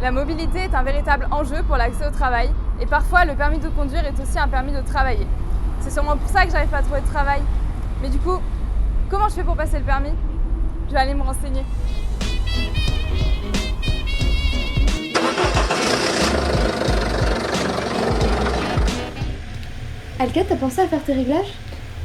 La mobilité est un véritable enjeu pour l'accès au travail et parfois le permis de conduire est aussi un permis de travailler. C'est sûrement pour ça que j'arrive pas à trouver de travail. Mais du coup, comment je fais pour passer le permis? Je vais aller me renseigner. Alka, t'as pensé à faire tes réglages?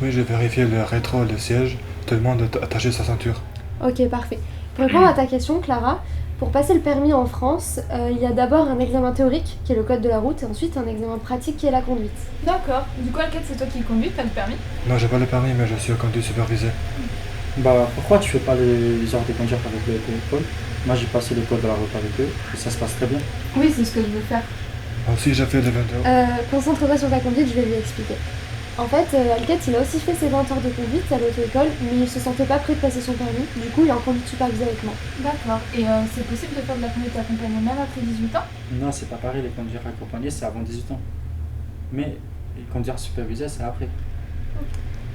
Oui, j'ai vérifié le rétro, le siège, te demande d'attacher sa ceinture. Ok, parfait. Pour répondre à ta question, Clara, pour passer le permis en France, il y a d'abord un examen théorique, qui est le code de la route, et ensuite un examen pratique, qui est la conduite. D'accord. Du coup, Alka, c'est toi qui le conduis, t'as le permis? Non, j'ai pas le permis, mais je suis conduite supervisée. Bah pourquoi tu fais pas les heures de conduire avec le téléphone? Moi j'ai passé le code de la route avec eux et ça se passe très bien. Oui, c'est ce que je veux faire. Moi aussi, j'ai fait les 20 heures. Concentre-toi sur ta conduite, je vais lui expliquer. En fait, Alket, il a aussi fait ses 20 heures de conduite à l'auto-école, mais il se sentait pas prêt de passer son permis, du coup il est en conduite supervisée avec moi. D'accord. Et c'est possible de faire de la conduite accompagnée même après 18 ans? Non, c'est pas pareil, les conduire accompagnés c'est avant 18 ans. Mais les conduire supervisés c'est après.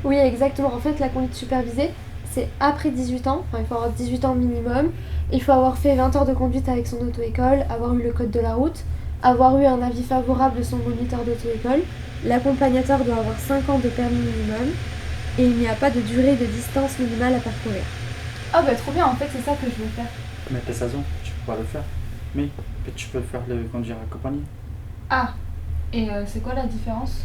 Oui, exactement. En fait, la conduite supervisée, c'est après 18 ans, enfin il faut avoir 18 ans minimum, il faut avoir fait 20 heures de conduite avec son auto-école, avoir eu le code de la route, avoir eu un avis favorable de son moniteur d'auto-école, l'accompagnateur doit avoir 5 ans de permis minimum, et il n'y a pas de durée de distance minimale à parcourir. Ah bah trop bien, en fait c'est ça que je veux faire. Mais t'as 16 ans, tu peux pas le faire. Mais tu peux le faire le conduire accompagné. Ah, et c'est quoi la différence?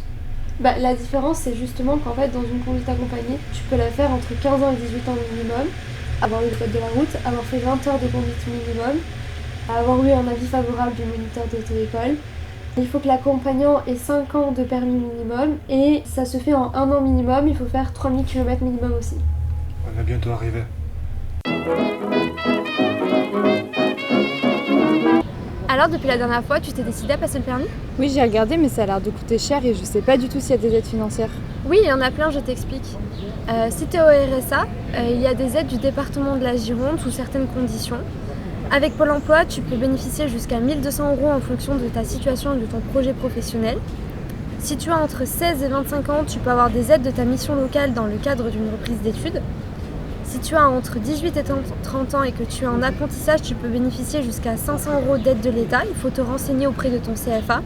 Bah, la différence, c'est justement qu'en fait, dans une conduite accompagnée, tu peux la faire entre 15 ans et 18 ans minimum, avoir eu le code de la route, avoir fait 20 heures de conduite minimum, avoir eu un avis favorable du moniteur d'auto-école. Il faut que l'accompagnant ait 5 ans de permis minimum et ça se fait en 1 an minimum, il faut faire 3000 km minimum aussi. On est bientôt arrivé. Alors, depuis la dernière fois, tu t'es décidé à passer le permis? Oui, j'ai regardé, mais ça a l'air de coûter cher et je sais pas du tout s'il y a des aides financières. Oui, il y en a plein, je t'explique. Si tu es au RSA, il y a des aides du département de la Gironde sous certaines conditions. Avec Pôle emploi, tu peux bénéficier jusqu'à 1 200 € en fonction de ta situation et de ton projet professionnel. Si tu as entre 16 et 25 ans, tu peux avoir des aides de ta mission locale dans le cadre d'une reprise d'études. Si tu as entre 18 et 30 ans et que tu es en apprentissage, tu peux bénéficier jusqu'à 500 € d'aide de l'État. Il faut te renseigner auprès de ton CFA.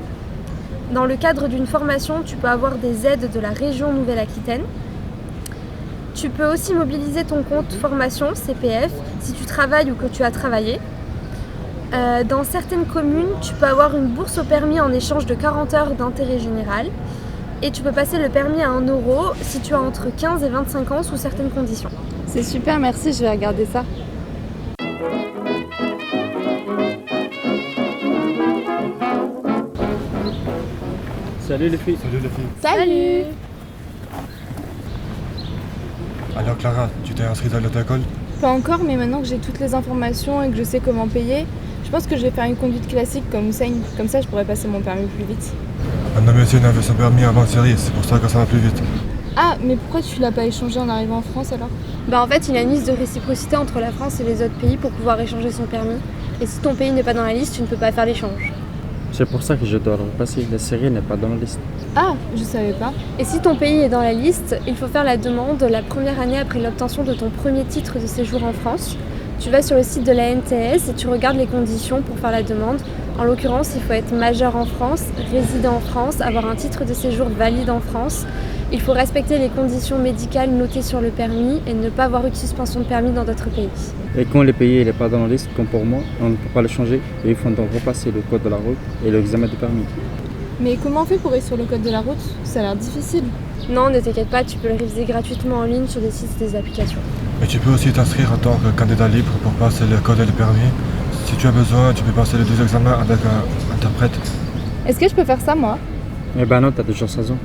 Dans le cadre d'une formation, tu peux avoir des aides de la région Nouvelle-Aquitaine. Tu peux aussi mobiliser ton compte formation, CPF, si tu travailles ou que tu as travaillé. Dans certaines communes, tu peux avoir une bourse au permis en échange de 40 heures d'intérêt général. Et tu peux passer le permis à 1 € si tu as entre 15 et 25 ans sous certaines conditions. C'est super, merci, je vais regarder ça. Salut les filles. Salut les filles. Salut! Alors Clara, tu t'es inscrite à l'auto-école? Pas encore, mais maintenant que j'ai toutes les informations et que je sais comment payer, je pense que je vais faire une conduite classique comme Hussein. Comme ça, je pourrais passer mon permis plus vite. Un homme aussi avait son permis avant de série, c'est pour ça que ça va plus vite. Ah, mais pourquoi tu l'as pas échangé en arrivant en France alors? Bah en fait, il y a une liste de réciprocité entre la France et les autres pays pour pouvoir échanger son permis. Et si ton pays n'est pas dans la liste, tu ne peux pas faire l'échange. C'est pour ça que je dois le repasser, la série n'est pas dans la liste. Ah, je savais pas. Et si ton pays est dans la liste, il faut faire la demande la première année après l'obtention de ton premier titre de séjour en France. Tu vas sur le site de la NTS et tu regardes les conditions pour faire la demande. En l'occurrence, il faut être majeur en France, résider en France, avoir un titre de séjour valide en France. Il faut respecter les conditions médicales notées sur le permis et ne pas avoir eu de suspension de permis dans d'autres pays. Et quand le pays n'est pas dans la liste, comme pour moi, on ne peut pas le changer. Et il faut donc repasser le code de la route et l'examen du permis. Mais comment on fait pour réussir le code de la route? Ça a l'air difficile. Non, ne t'inquiète pas, tu peux le réviser gratuitement en ligne sur des sites et des applications. Mais tu peux aussi t'inscrire en tant que candidat libre pour passer le code et le permis. Si tu as besoin, tu peux passer les 2 examens avec un interprète. Est-ce que je peux faire ça moi? Eh ben non, t'as déjà 16 ans.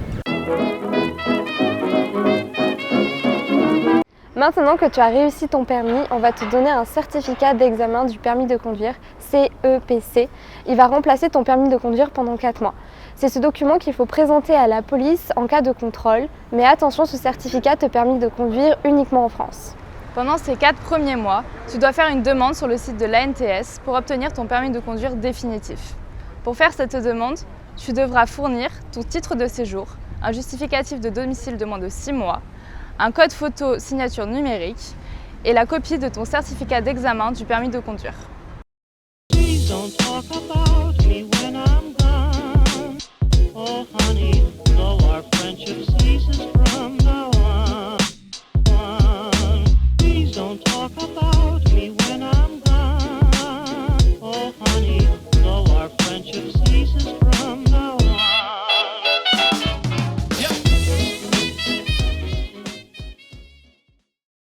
Maintenant que tu as réussi ton permis, on va te donner un certificat d'examen du permis de conduire, CEPC. Il va remplacer ton permis de conduire pendant 4 mois. C'est ce document qu'il faut présenter à la police en cas de contrôle. Mais attention, ce certificat te permet de conduire uniquement en France. Pendant ces 4 premiers mois, tu dois faire une demande sur le site de l'ANTS pour obtenir ton permis de conduire définitif. Pour faire cette demande, tu devras fournir ton titre de séjour, un justificatif de domicile de moins de 6 mois, un code photo signature numérique et la copie de ton certificat d'examen du permis de conduire. Don't talk about me when I'm gone. Oh honey, though our friendship ceases